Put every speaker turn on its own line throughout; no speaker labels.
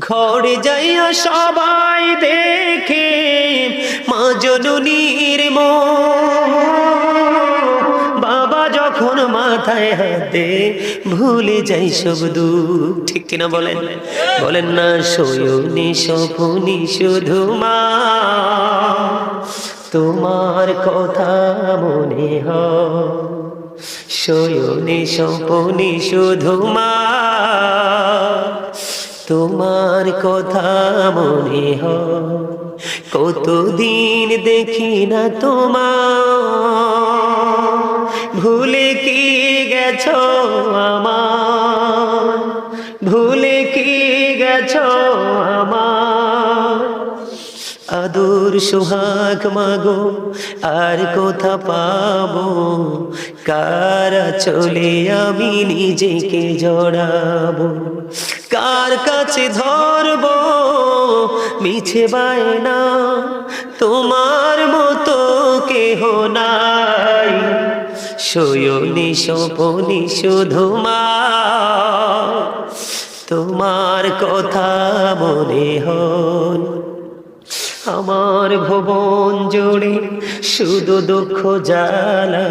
ঘরে যাইয়া সবাই দেখে মা জননীর মোহ, বাবা যখন মাথায় হাতে ভুলে যাই সব দুঃখ। ঠিক কিনা বলেন? বলেন না, শয়নে স্বপনে শুধু মা তোমার কথা মনে হয়, শয়নে স্বপনে শুধু মা তোমার কথা মনে হয়। কতদিন দেখি না তোমার, ভুলে কি গেছো আমার, ভুলে কি গেছো আমার। আদর সোহাগ মাগো আর কোথা পাবো, কারা চলে আমি নিজেকে জড়াবো, কার কাছে ধরবো মিছে বায়না, তোমার মতো কেহ নাই, শয়নে স্বপনে শুধু মা তোমার কথা মনে হয়। আমার ভুবন জুড়ে শুধু দুঃখ জ্বালা,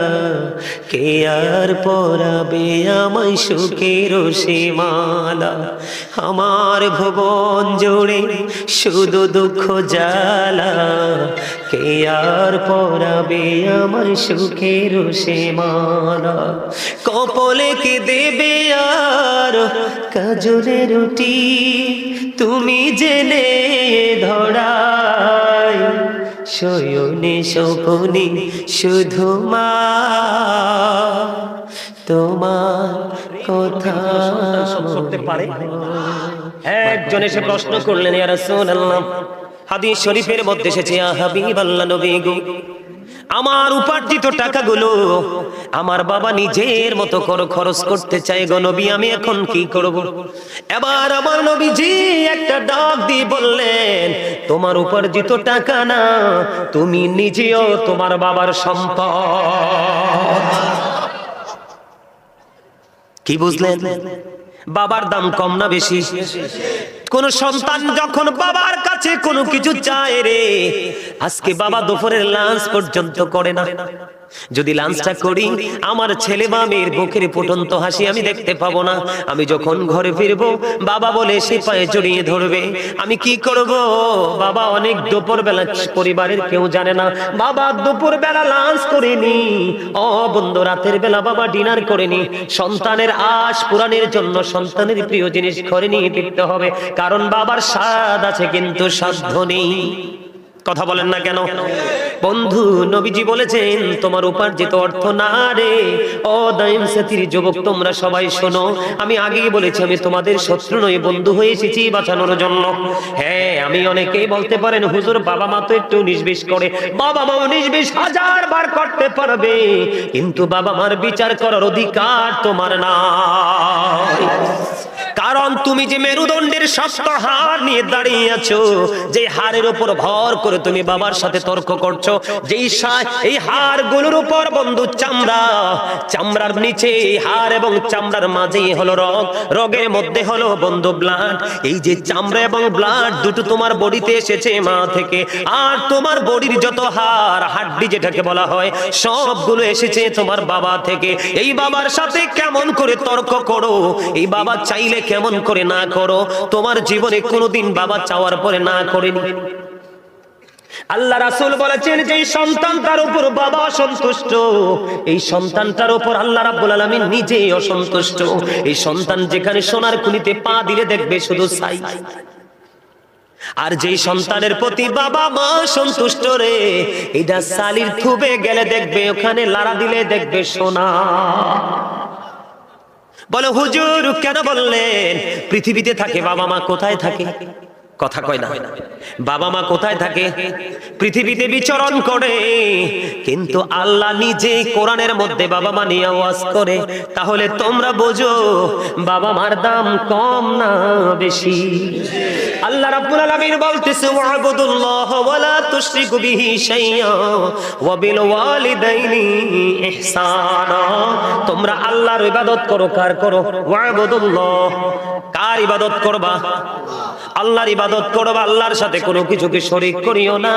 কে আর পরাবে আমায় সুখের সীমালা। আমার ভুবন জুড়ে শুধু দুঃখ জ্বালা, কে আর পরাবে আমায় সুখের সীমালা। কপালে কে দেবে আর কাজলে রুটি, তুমি জেনে ধরাই, শয়নে স্বপনে শুধু মা তোমার কথা করতে পারে। একজন এসে প্রশ্ন করলেন, ইয়া রাসূলুল্লাহ, হাদিস শরীফের মধ্যে এসেছে, ইয়া হাবিবাল্লাহ নবী গো, আমার উপার্জিত টাকাগুলো আমার বাবা নিজের মতো করে খরচ করতে চাই গো নবী, আমি এখন কি করব? এবার আমার নবীজি একটা ডাক দিয়ে বললেন, তোমার উপার্জিত টাকা না, তুমি নিজেও তোমার বাবার সম্পদ। কি বুঝলেন? বাবার দাম কম না বেশি? কোন সন্তান যখন বাবার কাছে কোনো কিছু চায় রে, আজকে বাবা দুপুরের লাঞ্চ পর্যন্ত করে না, যদি লাঞ্চটা করি আমার ছেলে বা মেয়ের মুখের ফুটন্ত হাসি আমি দেখতে পাবো না। আমি যখন ঘরে ফিরবো বাবা বলে সে পায়ে জড়িয়ে ধরবে, আমি কি করব? বাবা অনেক দুপুর বেলা, পরিবারের কেউ জানে না বাবা দুপুর বেলা লাঞ্চ করেনি, ও বন্ধু রাতের বেলা বাবা ডিনার করেনি। সন্তানের আশ পূরণের জন্য সন্তানের প্রিয় জিনিস ঘরে নিয়ে ফিরতে হবে, কারণ বাবার স্বাদ আছে কিন্তু সাধ্য নেই। কথা বলেন না কেন? বন্ধু নবীজি বলেছেন, তোমার উপার্জিত অর্থ না রে, ও দাইম সাথীর যুবক তোমরা সবাই শোনো, আমি আগেই বলেছি আমি তোমাদের শত্রু নই, বন্ধু হয়ে এসেছি বাঁচানোর জন্য। হ্যাঁ, আমি অনেকেই বলতে পারেন হুজুর বাবা মা তো একটু 19-20 করে, বাবা মা 19-20 হাজার বার করতে পারবে, কিন্তু বাবা মার বিচার করার অধিকার তোমার নাই। কারণ তুমি যে মেরুদণ্ডের শক্ত হাড় নিয়ে দাঁড়িয়ে আছো, যে হাড়ের উপর ভর করে তুমি বাবার সাথে তর্ক করছো, যেই এই হাড়গুলোর উপর বন্ধু চামড়া, চামড়ার নিচে হাড় এবং চামড়ার মাঝে হলো রগ, রগের মধ্যে হলো বন্ধু ব্লাড। এই যে চামড়া এবং ব্লাড দুটো তোমার বডিতে এসেছে মা থেকে, আর তোমার বডির যত হাড় হাড্ডি যেটাকে বলা হয় সবগুলো এসেছে তোমার বাবা থেকে। এই বাবার সাথে কেমন করে তর্ক করো, এই বাবা চাইলে কেমন করে না করো, তোমার জীবনে কোনোদিন বাবা চাওয়ার পরে না করেনি। আল্লাহ রাসূল বলেছেন যে সন্তানটার উপর বাবা অসন্তুষ্ট, এই সন্তানটার উপর আল্লাহ রাব্বুল আলামিন নিজেই অসন্তুষ্ট। এই সন্তান যেখানে সোনার খুনিতে পা দিলে দেখবে শুধু ছাই, আর যেই সন্তানের প্রতি বাবা মা সন্তুষ্ট রে, এটা সালির থুবে গেলে দেখবে ওখানে লাড়া দিলে দেখবে সোনা। বলে হুজুর কেন বললেন পৃথিবীতে থাকে বাবা মা, কোথায় থাকে? কথা কয় না। বাবা মা কোথায় থাকে? পৃথিবীতে বিচরণ করে, কিন্তু আল্লাহ নিজে কোরআনের মধ্যে বাবা মা নিয়ে ওয়াজ করে। তাহলে তোমরা বোঝো বাবা মার দাম কম না বেশি? আল্লাহ রাব্বুল আলামিন বলতেছে ওয়াবুদুল্লাহ ওয়া লা তুশরিকু বিহি শাইয়্যা ওয়া বিল ওয়ালিদাইনি ইহসানা। তোমরা আল্লাহর ইবাদত করো। কার করো? ওয়াবুদুল্লাহ। কার ইবাদত করবা? আল্লাহর ইবাদত করবা। আল্লাহর সাথে কোনো কিছুকে শরীক করিও না।